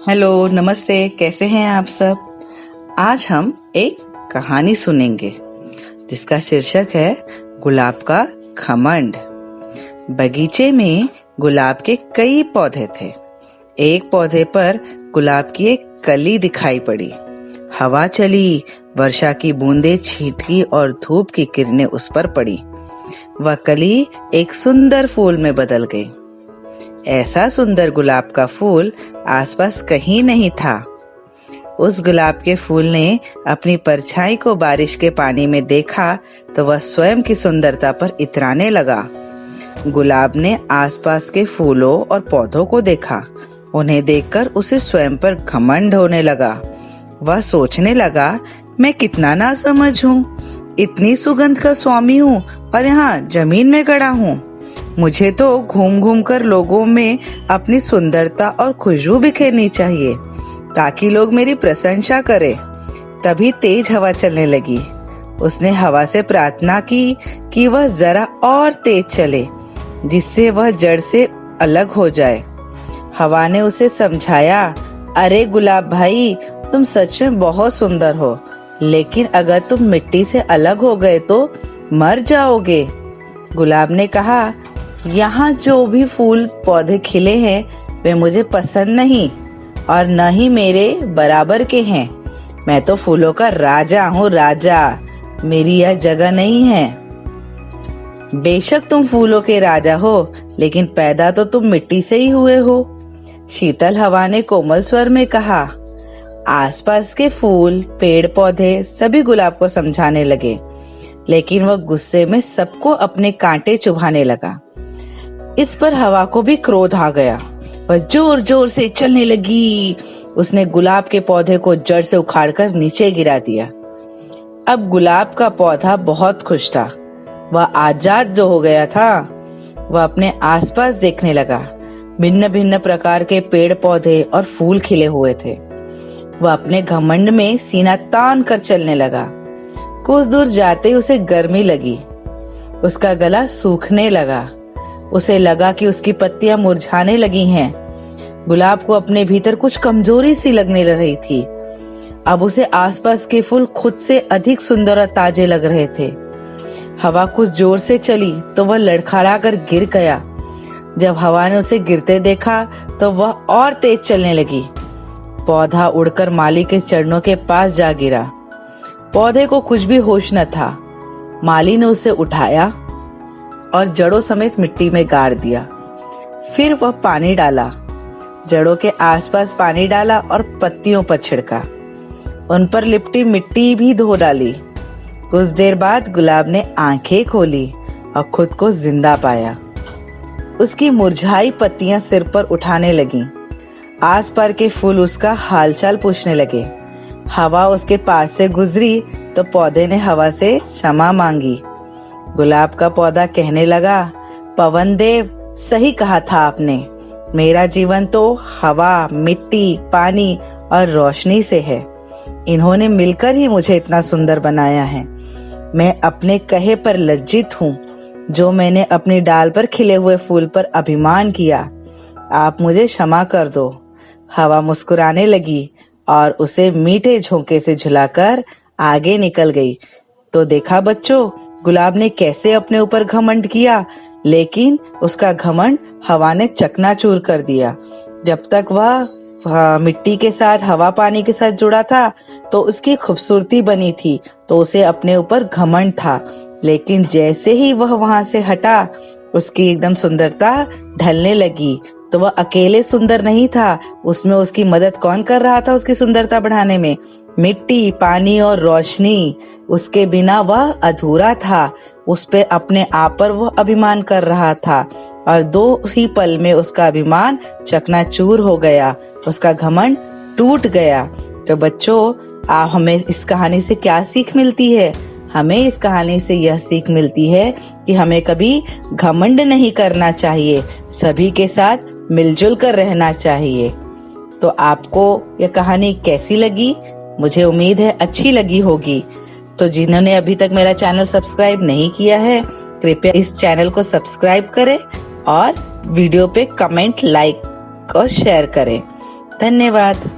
Hello, नमस्ते। कैसे हैं आप सब? आज हम एक कहानी सुनेंगे जिसका शीर्षक है गुलाब का घमंड। बगीचे में गुलाब के कई पौधे थे। एक पौधे पर गुलाब की एक कली दिखाई पड़ी। हवा चली, वर्षा की बूंदें छींटी और धूप की किरणें उस पर पड़ी। वह कली एक सुंदर फूल में बदल गई। ऐसा सुंदर गुलाब का फूल आसपास कहीं नहीं था। उस गुलाब के फूल ने अपनी परछाई को बारिश के पानी में देखा तो वह स्वयं की सुंदरता पर इतराने लगा। गुलाब ने आसपास के फूलों और पौधों को देखा। उन्हें देखकर उसे स्वयं पर घमंड होने लगा। वह सोचने लगा, मैं कितना नासमझ हूँ। इतनी सुगंध का स्वामी हूँ और यहाँ जमीन में गड़ा हूँ। मुझे तो घूम घूम कर लोगों में अपनी सुंदरता और खुशबू बिखेरनी चाहिए ताकि लोग मेरी प्रशंसा करें। तभी तेज हवा चलने लगी। उसने हवा से प्रार्थना की कि वह जरा और तेज चले, जिससे वह जड़ से अलग हो जाए। हवा ने उसे समझाया, अरे गुलाब भाई, तुम सच में बहुत सुंदर हो, लेकिन अगर तुम मिट्टी से अलग हो गए तो मर जाओगे। गुलाब ने कहा, यहाँ जो भी फूल पौधे खिले हैं वे मुझे पसंद नहीं और न ही मेरे बराबर के हैं। मैं तो फूलों का राजा हूँ, राजा। मेरी यह जगह नहीं है। बेशक तुम फूलों के राजा हो, लेकिन पैदा तो तुम मिट्टी से ही हुए हो। शीतल हवा ने कोमल स्वर में कहा। आसपास के फूल, पेड़ पौधे सभी गुलाब को समझाने लगे, लेकिन वह गुस्से में सबको अपने कांटे चुभाने लगा। इस पर हवा को भी क्रोध आ गया। वह जोर जोर से चलने लगी। उसने गुलाब के पौधे को जड़ से उखाड़कर नीचे गिरा दिया। अब गुलाब का पौधा बहुत खुश था। वह आजाद जो हो गया था। वह अपने आसपास देखने लगा। भिन्न भिन्न प्रकार के पेड़ पौधे और फूल खिले हुए थे। वह अपने घमंड में सीना तान कर चलने लगा। कुछ दूर जाते ही उसे गर्मी लगी। उसका गला सूखने लगा। उसे लगा कि उसकी पत्तियां मुरझाने लगी हैं। गुलाब को अपने भीतर कुछ कमजोरी सी लगने रही थी। अब उसे आसपास के फूल खुद से अधिक सुंदर और ताजे लग रहे थे। हवा कुछ जोर से चली तो वह लड़खड़ा कर गिर गया। जब हवा ने उसे गिरते देखा तो वह और तेज चलने लगी। पौधा उड़कर माली के चरणों के पास जा गिरा। पौधे को कुछ भी होश न था। माली ने उसे उठाया और जड़ों समेत मिट्टी में गाड़ दिया। फिर वह पानी डाला। जड़ों के आसपास पानी डाला और पत्तियों पर छिड़का। उन पर लिपटी मिट्टी भी धो डाली। कुछ देर बाद गुलाब ने आंखें खोली और खुद को जिंदा पाया। उसकी मुरझाई पत्तियां सिर पर उठाने लगीं। आसपास के फूल उसका हालचाल पूछने लगे। हवा उसके पास से गुजरी तो पौधे ने हवा से क्षमा मांगी। गुलाब का पौधा कहने लगा, पवन देव, सही कहा था आपने। मेरा जीवन तो हवा, मिट्टी, पानी और रोशनी से है। इन्होंने मिलकर ही मुझे इतना सुंदर बनाया है। मैं अपने कहे पर लज्जित हूँ, जो मैंने अपनी डाल पर खिले हुए फूल पर अभिमान किया। आप मुझे क्षमा कर दो। हवा मुस्कुराने लगी और उसे मीठे झोंके से झुलाकर आगे निकल गई। तो देखा बच्चों, गुलाब ने कैसे अपने ऊपर घमंड किया, लेकिन उसका घमंड हवा ने चकनाचूर कर दिया। जब तक वह मिट्टी के साथ, हवा पानी के साथ जुड़ा था तो उसकी खूबसूरती बनी थी, तो उसे अपने ऊपर घमंड था। लेकिन जैसे ही वह वहां से हटा, उसकी एकदम सुंदरता ढलने लगी। तो वह अकेले सुंदर नहीं था, उसमें उसकी मदद कौन कर रहा था उसकी सुंदरता बढ़ाने में? मिट्टी, पानी और रोशनी। उसके बिना वह अधूरा था। उस पे अपने आप पर वह अभिमान कर रहा था और दो ही पल में उसका अभिमान चकनाचूर हो गया। उसका घमंड टूट गया। तो बच्चों, हमें इस कहानी से क्या सीख मिलती है? हमें इस कहानी से यह सीख मिलती है कि हमें कभी घमंड नहीं करना चाहिए। सभी के साथ मिलजुल कर रहना चाहिए। तो आपको यह कहानी कैसी लगी? मुझे उम्मीद है अच्छी लगी होगी। तो जिन्होंने अभी तक मेरा चैनल सब्सक्राइब नहीं किया है, कृपया इस चैनल को सब्सक्राइब करें और वीडियो पे कमेंट, लाइक और शेयर करें। धन्यवाद।